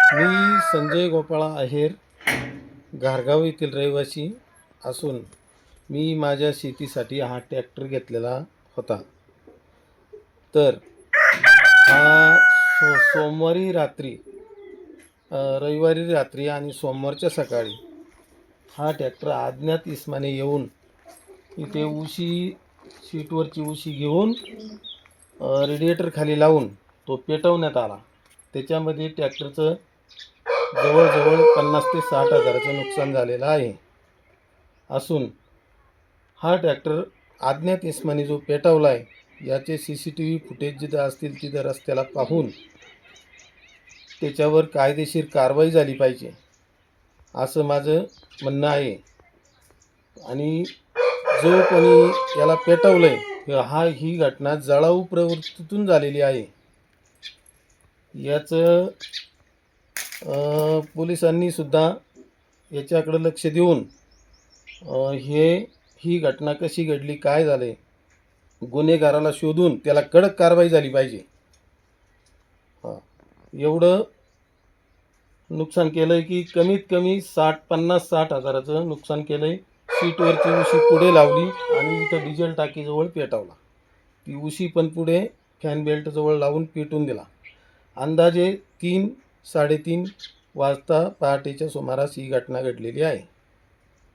मी संजय गोपाळा आहेर, घारगाव येथील रहिवासी असून मी माझ्या शेतीसाठी हा ट्रॅक्टर घेतलेला होता. तर हा सोमवारी रात्री, रविवारी रात्री आणि सोमवारच्या सकाळी हा ट्रॅक्टर अज्ञात इसमाने येऊन इथे उशी सीटवरची उशी घेऊन रेडिएटर खाली लावून तो पेटवण्यात आला. त्याच्यामध्ये ट्रॅक्टरचं जवळजवळ 50 ते 60 हजाराचं नुकसान झालेलं आहे. असून हा ट्रॅक्टर अज्ञात इसमाने जो पेटवला आहे याचे CCTV फुटेज जिथं असतील तिथं रस्त्याला पाहून त्याच्यावर कायदेशीर कारवाई झाली पाहिजे असं माझं म्हणणं आहे. आणि जो कोणी याला पेटवलंय ही घटना जळाऊ प्रवृत्तीतून झालेली आहे. याचं पोलिसांनी सुद्धा याच्याकडे लक्ष देऊन ही घटना कशी घडली, काय झाले, गुन्हेगाराला शोधून त्याला कडक कारवाई झाली पाहिजे. एवढं नुकसान केलं आहे की कमीत कमी 50-60 हजाराचं नुकसान केलं आहे. सीटवरची उशी पुढे लावली आणि इथं डिझेल टाकीजवळ पेटवला. ती उशी पण पुढे फॅन बेल्टजवळ लावून पेटून दिला. अंदाजे 3-3:30 वाजता पहाटेच्या सुमारास ही घटना घडलेली आहे.